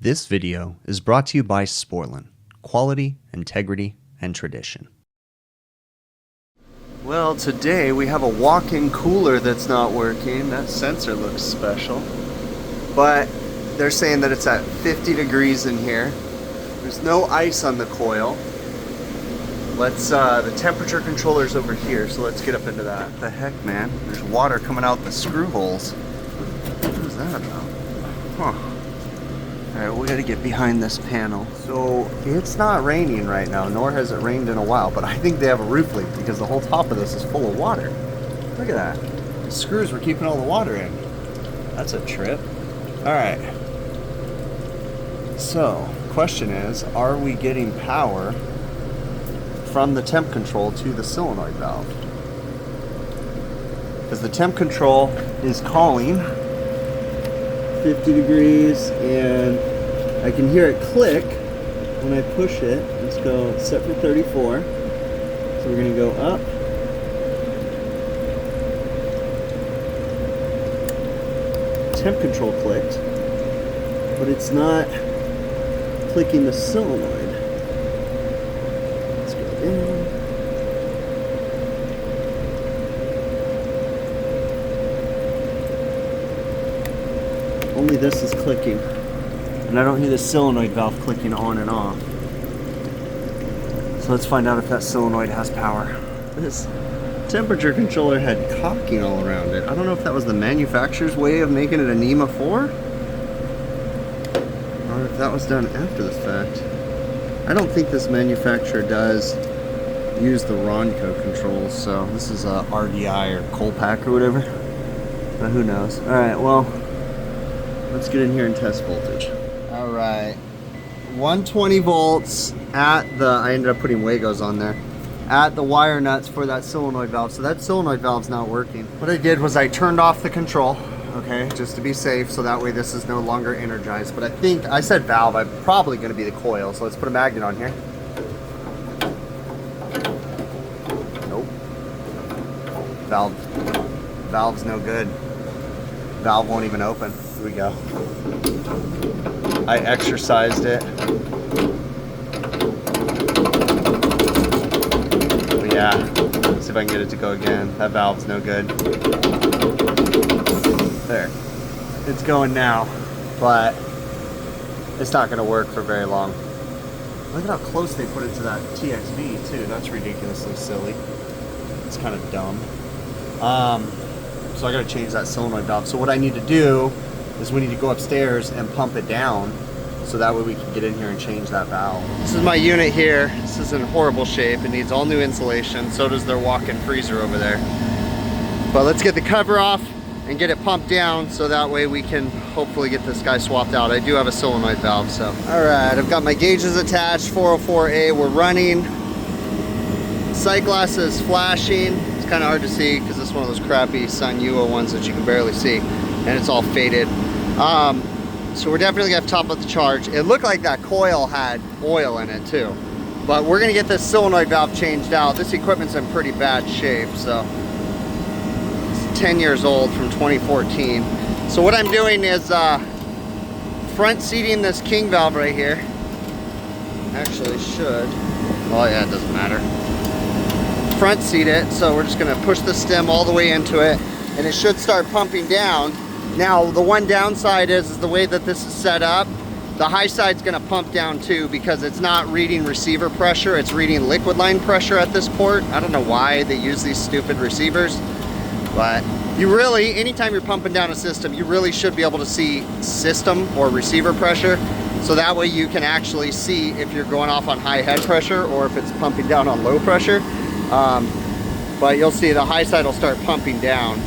This video is brought to you by Sporlan, quality, integrity, and tradition. Well, today we have a walk-in cooler that's not working. That sensor looks special. But they're saying that it's at 50 degrees in here. There's no ice on the coil. The temperature controller's over here, so let's get up into that. What the heck, man? There's water coming out the screw holes. What is that about? Huh. Alright, we gotta get behind this panel. So, it's not raining right now, nor has it rained in a while, but I think they have a roof leak because the whole top of this is full of water. Look at that. The screws were keeping all the water in. That's a trip. Alright. So, question is, are we getting power from the temp control to the solenoid valve? Because the temp control is calling 50 degrees, and I can hear it click when I push it. Let's go set for 34. So we're going to go up. Temp control clicked, but it's not clicking the solenoid. Let's go down. Only this is clicking, and I don't hear the solenoid valve clicking on and off. So let's find out if that solenoid has power. This temperature controller had caulking all around it. I don't know if that was the manufacturer's way of making it a NEMA 4, or if that was done after the fact. I don't think this manufacturer does use the Ronco controls, so this is a RDI or Colpack or whatever, but who knows. Alright, well, let's get in here and test voltage. Alright, 120 volts at the, I ended up putting Wagos on there, at the wire nuts for that solenoid valve. So that solenoid valve's not working. What I did was I turned off the control, okay, just to be safe, so that way this is no longer energized. But I think, I said valve, I'm probably going to be the coil, so let's put a magnet on here. Nope. Valve's no good. Valve won't even open. Here we go. I exercised it. But yeah, let's see if I can get it to go again. That valve's no good. There. It's going now, but it's not going to work for very long. Look at how close they put it to that TXV too. That's ridiculously silly. It's kind of dumb. So I gotta change that solenoid valve. So what I need to do is we need to go upstairs and pump it down, so that way we can get in here and change that valve. This is my unit here. This is in horrible shape. It needs all new insulation. So does their walk-in freezer over there. But let's get the cover off and get it pumped down, so that way we can hopefully get this guy swapped out. I do have a solenoid valve, so. All right, I've got my gauges attached, 404A, we're running. Sight glass is flashing. Kind of hard to see because it's one of those crappy Sanyuo ones that you can barely see, and it's all faded. So we're definitely gonna have to top up the charge. It looked like that coil had oil in it too, but we're gonna get this solenoid valve changed out. This equipment's in pretty bad shape, so it's 10 years old from 2014. So what I'm doing is front seating this king valve right here. Actually should, oh yeah, it doesn't matter. Front seat it, so we're just going to push the stem all the way into it, and it should start pumping down. Now the one downside is the way that this is set up, the high side's going to pump down too, because it's not reading receiver pressure, it's reading liquid line pressure at this port. I don't know why they use these stupid receivers, but you really, anytime you're pumping down a system, you really should be able to see system or receiver pressure, so that way you can actually see if you're going off on high head pressure or if it's pumping down on low pressure. But you'll see the high side will start pumping down.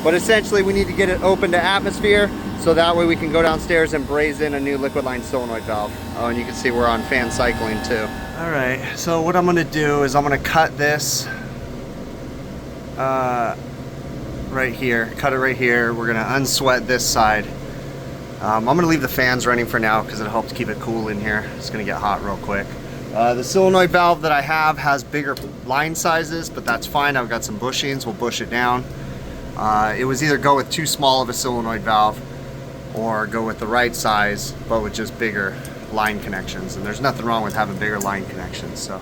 But essentially we need to get it open to atmosphere, so that way we can go downstairs and braze in a new liquid line solenoid valve. Oh, and you can see we're on fan cycling too. Alright, so what I'm going to do is I'm going to cut this right here. Cut it right here. We're going to unsweat this side. I'm going to leave the fans running for now because it helps keep it cool in here. It's going to get hot real quick. The solenoid valve that I have has bigger line sizes, but that's fine. I've got some bushings. We'll bush it down. It was either go with too small of a solenoid valve or go with the right size, but with just bigger line connections. And there's nothing wrong with having bigger line connections, so.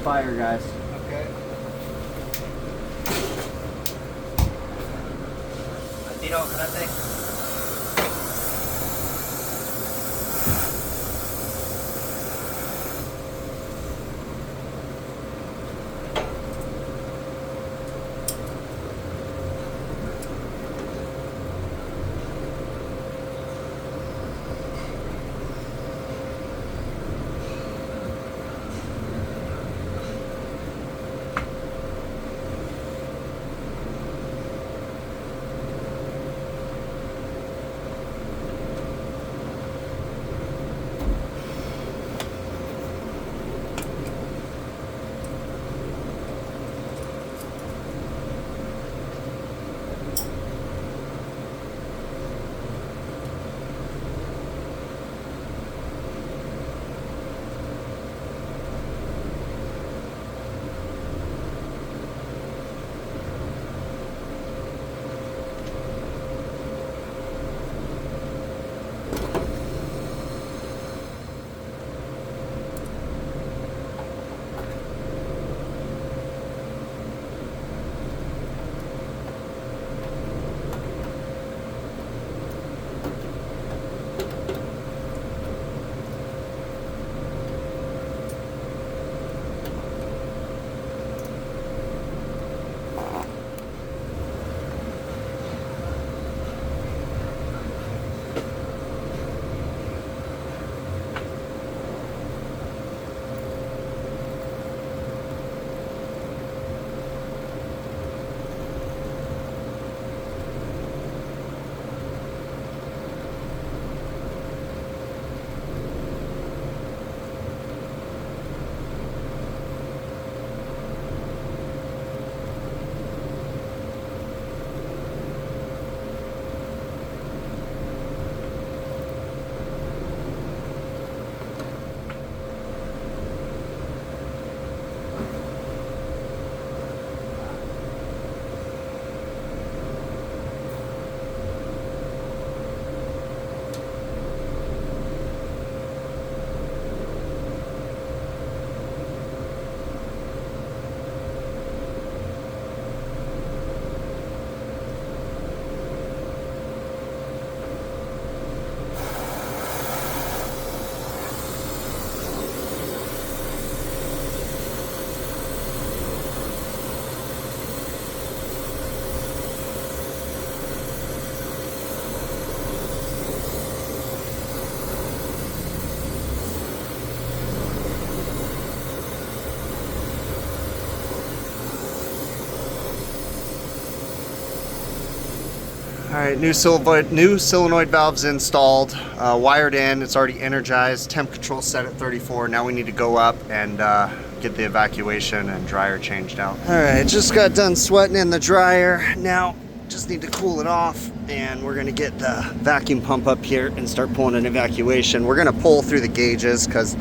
Fire, guys. Okay. Tiro, karate. All right, new solenoid valves installed, wired in. It's already energized. Temp control set at 34. Now we need to go up and get the evacuation and dryer changed out. All right, just got done sweating in the dryer. Now just need to cool it off, and we're gonna get the vacuum pump up here and start pulling an evacuation. We're gonna pull through the gauges because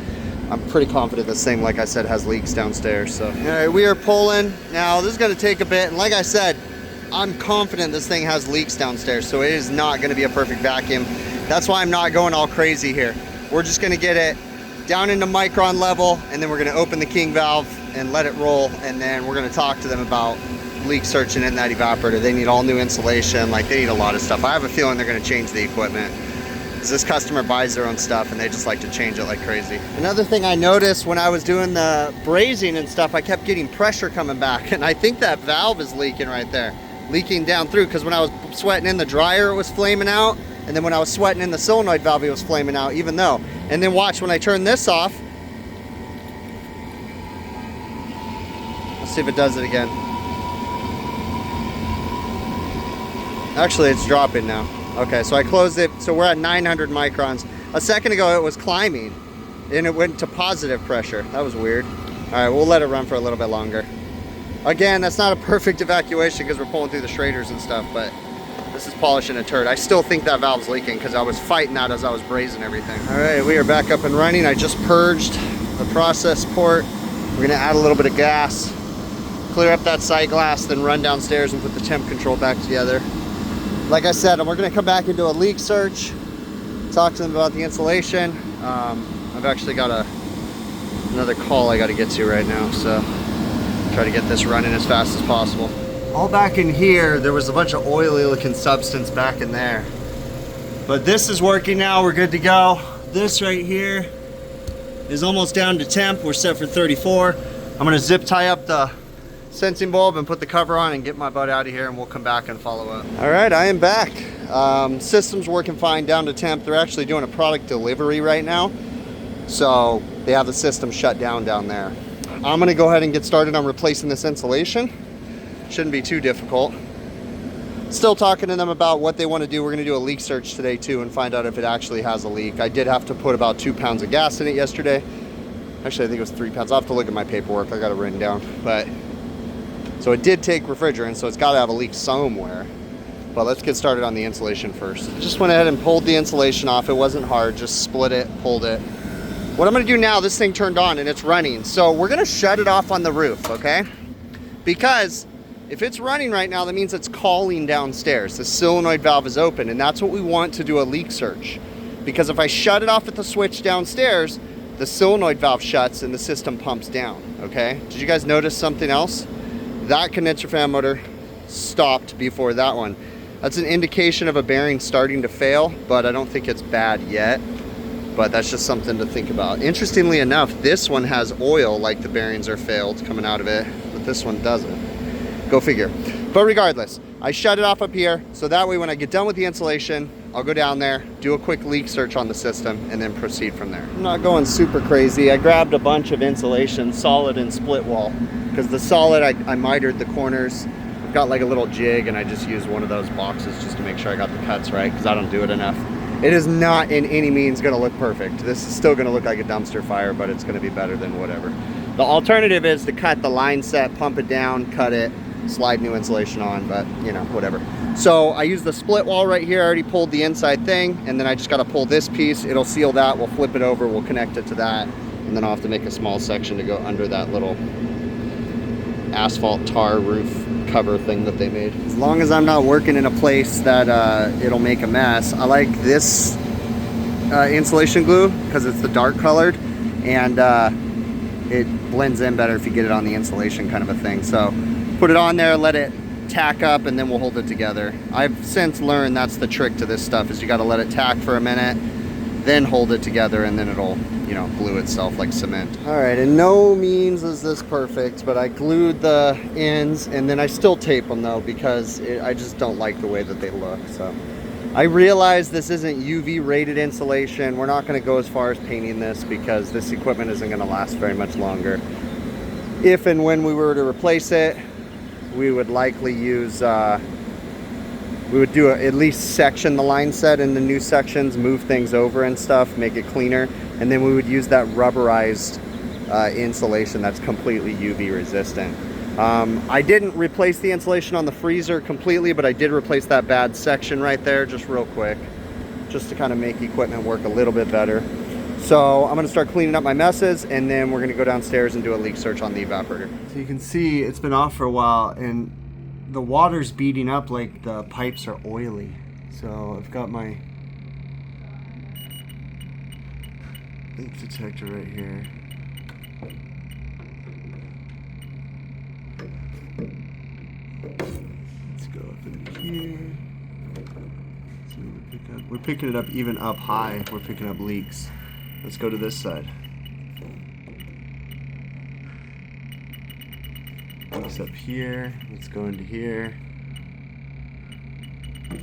I'm pretty confident this thing, like I said, has leaks downstairs. So, all right, we are pulling. Now this is gonna take a bit, and like I said, I'm confident this thing has leaks downstairs, so it is not going to be a perfect vacuum. That's why I'm not going all crazy here. We're just going to get it down into micron level, and then we're going to open the king valve and let it roll, and then we're going to talk to them about leak searching in that evaporator. They need all new insulation, like they need a lot of stuff. I have a feeling they're going to change the equipment, because this customer buys their own stuff and they just like to change it like crazy. Another thing I noticed when I was doing the brazing and stuff, I kept getting pressure coming back, and I think that valve is leaking right there. leaking down through, because when I was sweating in the dryer, it was flaming out. And then when I was sweating in the solenoid valve, it was flaming out, even though. And then watch, when I turn this off, let's see if it does it again. Actually, it's dropping now. Okay, so I closed it, so we're at 900 microns. A second ago, it was climbing, and it went to positive pressure. That was weird. All right, we'll let it run for a little bit longer. Again, that's not a perfect evacuation because we're pulling through the Schraders and stuff, but this is polishing a turd. I still think that valve's leaking because I was fighting that as I was brazing everything. All right, we are back up and running. I just purged the process port. We're gonna add a little bit of gas, clear up that sight glass, then run downstairs and put the temp control back together. Like I said, we're gonna come back and do a leak search, talk to them about the insulation. I've actually got another call I gotta get to right now, so try to get this running as fast as possible. All back in here, there was a bunch of oily looking substance back in there. But this is working now, we're good to go. This right here is almost down to temp. We're set for 34. I'm gonna zip tie up the sensing bulb and put the cover on and get my butt out of here, and we'll come back and follow up. All right, I am back. System's working fine down to temp. They're actually doing a product delivery right now, so they have the system shut down there. I'm gonna go ahead and get started on replacing this insulation. Shouldn't be too difficult. Still talking to them about what they want to do. We're gonna do a leak search today too and find out if it actually has a leak. I did have to put about 2 pounds of gas in it yesterday. Actually, I think it was 3 pounds. I'll have to look at my paperwork. I got it written down. But so it did take refrigerant, so it's got to have a leak somewhere. But let's get started on the insulation first. Just went ahead and pulled the insulation off. It wasn't hard, just split it, pulled it. What I'm gonna do now, this thing turned on and it's running. So we're gonna shut it off on the roof, okay? Because if it's running right now, that means it's calling downstairs. The solenoid valve is open, and that's what we want to do a leak search. Because if I shut it off at the switch downstairs, the solenoid valve shuts and the system pumps down, okay? Did you guys notice something else? That condenser fan motor stopped before that one. That's an indication of a bearing starting to fail, but I don't think it's bad yet. But that's just something to think about. Interestingly enough, this one has oil, like the bearings are failed coming out of it, but this one doesn't. Go figure. But regardless, I shut it off up here, so that way when I get done with the insulation, I'll go down there, do a quick leak search on the system, and then proceed from there. I'm not going super crazy. I grabbed a bunch of insulation, solid and split wall, because the solid, I mitered the corners. I've got like a little jig, and I just used one of those boxes just to make sure I got the cuts right, because I don't do it enough. It is not in any means gonna look perfect. This is still gonna look like a dumpster fire, but it's gonna be better than whatever. The alternative is to cut the line set, pump it down, cut it, slide new insulation on, but you know, whatever. So I use the split wall right here. I already pulled the inside thing, and then I just gotta pull this piece. It'll seal that, we'll flip it over, we'll connect it to that, and then I'll have to make a small section to go under that little asphalt tar roof cover thing that they made. As long as I'm not working in a place that it'll make a mess. I like this insulation glue because it's the dark colored, and it blends in better if you get it on the insulation kind of a thing. So put it on there, let it tack up, and then we'll hold it together. I've since learned that's the trick to this stuff, is you got to let it tack for a minute, then hold it together, and then it'll, you know, glue itself like cement. All right, in no means is this perfect, but I glued the ends, and then I still tape them though, because I just don't like the way that they look. So I realize this isn't UV rated insulation. We're not gonna go as far as painting this because this equipment isn't gonna last very much longer. If and when we were to replace it, we would likely use, we would do at least section the line set in the new sections, move things over and stuff, make it cleaner, and then we would use that rubberized insulation that's completely UV resistant. I didn't replace the insulation on the freezer completely, but I did replace that bad section right there just real quick, just to kind of make equipment work a little bit better. So I'm gonna start cleaning up my messes, and then we're gonna go downstairs and do a leak search on the evaporator. So you can see it's been off for a while, and the water's beating up like the pipes are oily. So I've got my leak detector right here. Let's go up into here. See what we pick up. We're picking it up even up high. We're picking up leaks. Let's go to this side. Leaks up here. Let's go into here.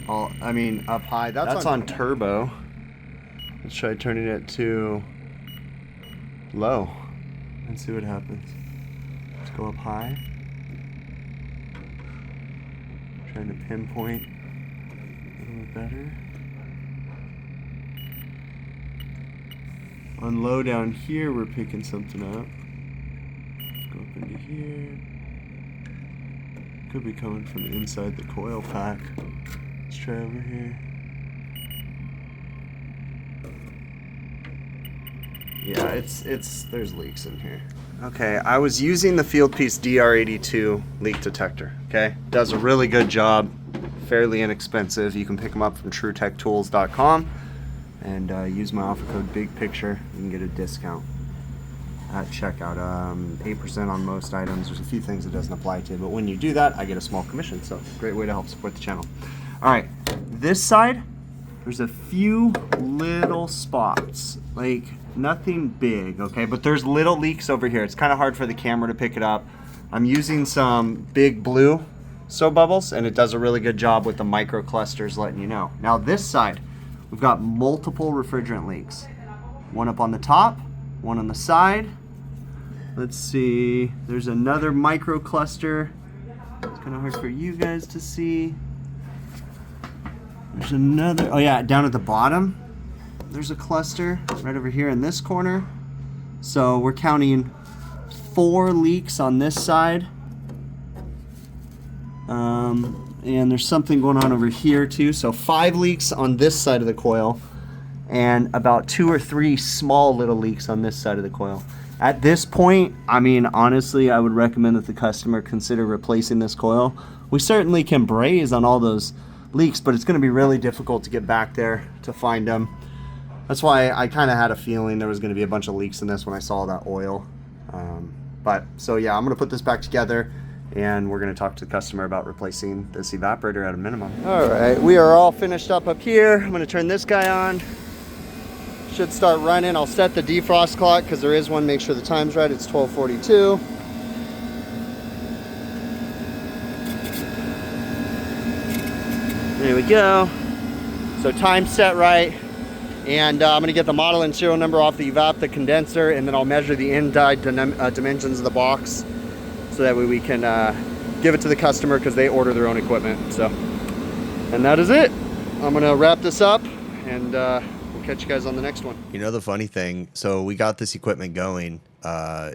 I mean, up high. That's on turbo. Let's try turning it to low and see what happens. Let's go up high. Trying to pinpoint a little bit better. On low down here, we're picking something up. Let's go up into here. Could be coming from inside the coil pack. Let's try over here. Yeah, there's leaks in here. Okay, I was using the Fieldpiece DR82 leak detector, okay? Does a really good job, fairly inexpensive. You can pick them up from TrueTechTools.com and use my offer code BIGPICTURE. You can get a discount at checkout. 8% on most items. There's a few things it doesn't apply to, but when you do that, I get a small commission, so great way to help support the channel. All right, this side, there's a few little spots, like nothing big, okay? But there's little leaks over here. It's kind of hard for the camera to pick it up. I'm using some Big Blue soap bubbles, and it does a really good job with the micro clusters letting you know. Now this side, we've got multiple refrigerant leaks. One up on the top, one on the side. Let's see, there's another micro cluster. It's kind of hard for you guys to see. There's another, oh yeah, down at the bottom, there's a cluster right over here in this corner. So we're counting 4 leaks on this side. And there's something going on over here too. So 5 leaks on this side of the coil and about 2 or 3 small little leaks on this side of the coil. At this point, I mean, honestly, I would recommend that the customer consider replacing this coil. We certainly can braze on all those leaks, but it's going to be really difficult to get back there to find them. That's why I kind of had a feeling there was going to be a bunch of leaks in this when I saw that oil. So yeah, I'm going to put this back together and we're going to talk to the customer about replacing this evaporator at a minimum. All right, we are all finished up here. I'm going to turn this guy on. Should start running. I'll set the defrost clock because there is one. Make sure the time's right. It's 12:42. There we go. So time set right. And I'm going to get the model and serial number off the evap, the condenser, and then I'll measure the end-die dimensions of the box so that way we can give it to the customer because they order their own equipment. So, and that is it. I'm going to wrap this up and we'll catch you guys on the next one. You know the funny thing, so we got this equipment going.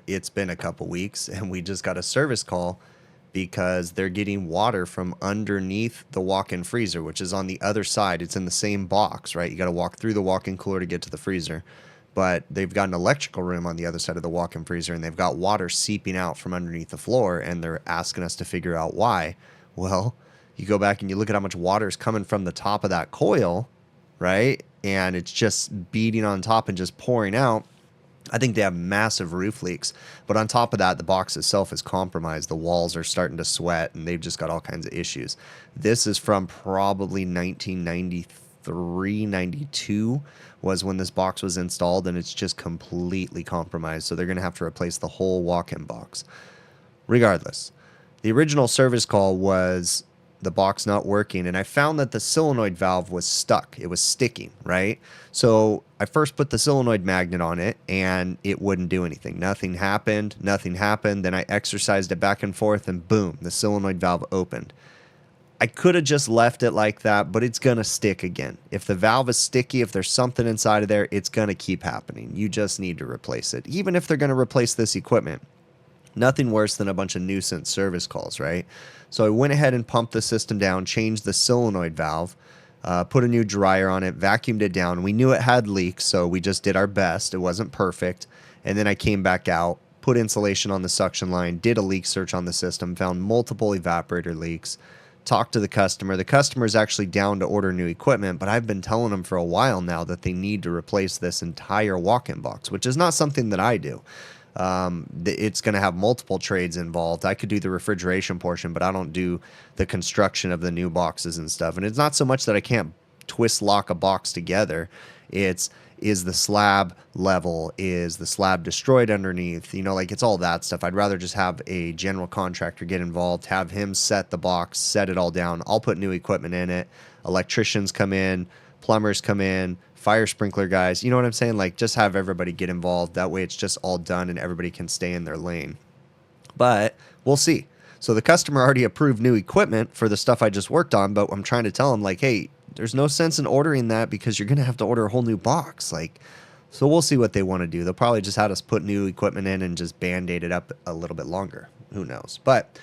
It's been a couple weeks and we just got a service call because they're getting water from underneath the walk-in freezer, which is on the other side. It's in the same box, right? You got to walk through the walk-in cooler to get to the freezer. But they've got an electrical room on the other side of the walk-in freezer, and they've got water seeping out from underneath the floor, and they're asking us to figure out why. Well, you go back and you look at how much water is coming from the top of that coil, right? And it's just beating on top and just pouring out. I think they have massive roof leaks, but on top of that, the box itself is compromised. The walls are starting to sweat, and they've just got all kinds of issues. This is from probably 1993, 92 was when this box was installed, and it's just completely compromised. So they're going to have to replace the whole walk-in box. Regardless, the original service call was the box not working, and I found that the solenoid valve was stuck. It was sticking, right? So I first put the solenoid magnet on it and it wouldn't do anything. Nothing happened. Then I exercised it back and forth and boom, the solenoid valve opened. I could have just left it like that, but it's gonna stick again. If the valve is sticky, if there's something inside of there, it's gonna keep happening. You just need to replace it. Even if they're gonna replace this equipment, nothing worse than a bunch of nuisance service calls, right? So I went ahead and pumped the system down, changed the solenoid valve, put a new dryer on it, vacuumed it down. We knew it had leaks, so we just did our best. It wasn't perfect. And then I came back out, put insulation on the suction line, did a leak search on the system, found multiple evaporator leaks, talked to the customer. The customer is actually down to order new equipment, but I've been telling them for a while now that they need to replace this entire walk-in box, which is not something that I do. It's going to have multiple trades involved. I could do the refrigeration portion, but I don't do the construction of the new boxes and stuff. And it's not so much that I can't twist lock a box together. It's Is the slab level? Is the slab destroyed underneath? You know, like it's all that stuff. I'd rather just have a general contractor get involved, have him set the box, set it all down. I'll put new equipment in it. Electricians come in, plumbers come in, fire sprinkler guys. You know what I'm saying? Like just have everybody get involved. That way it's just all done and everybody can stay in their lane. But we'll see. So the customer already approved new equipment for the stuff I just worked on, but I'm trying to tell him like, hey, there's no sense in ordering that because you're going to have to order a whole new box. Like, so we'll see what they want to do. They'll probably just have us put new equipment in and just band-aid it up a little bit longer. Who knows? But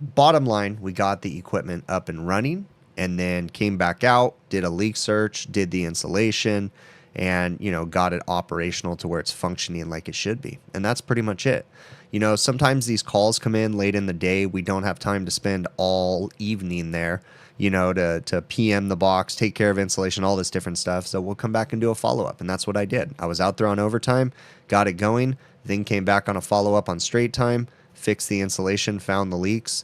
bottom line, we got the equipment up and running and then came back out, did a leak search, did the installation, and, you know, got it operational to where it's functioning like it should be. And that's pretty much it. You know, sometimes these calls come in late in the day. We don't have time to spend all evening there, you know, to PM the box, take care of installation, all this different stuff. So we'll come back and do a follow-up. And that's what I did. I was out there on overtime, got it going, then came back on a follow-up on straight time, fixed the installation, found the leaks,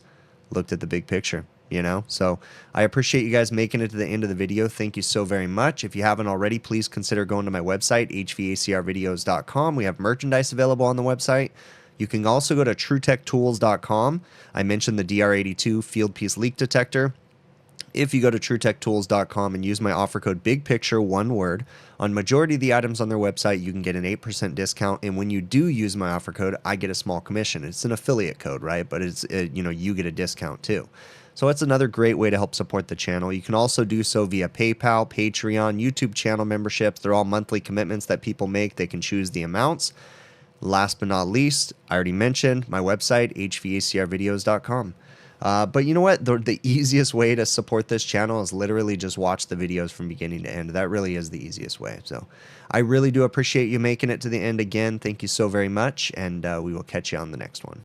looked at the big picture. You know, so I appreciate you guys making it to the end of the video. Thank you so very much. If you haven't already, please consider going to my website, hvacrvideos.com. We have merchandise available on the website. You can also go to truetechtools.com. I mentioned the DR82 field piece leak detector. If you go to truetechtools.com and use my offer code BIGPICTURE, one word, on majority of the items on their website, you can get an 8% discount. And when you do use my offer code, I get a small commission. It's an affiliate code, right? But it's, you know, you get a discount too. So it's another great way to help support the channel. You can also do so via PayPal, Patreon, YouTube channel memberships. They're all monthly commitments that people make. They can choose the amounts. Last but not least, I already mentioned my website, hvacrvideos.com. But you know what? The easiest way to support this channel is literally just watch the videos from beginning to end. That really is the easiest way. So I really do appreciate you making it to the end again. Thank you so very much, and we will catch you on the next one.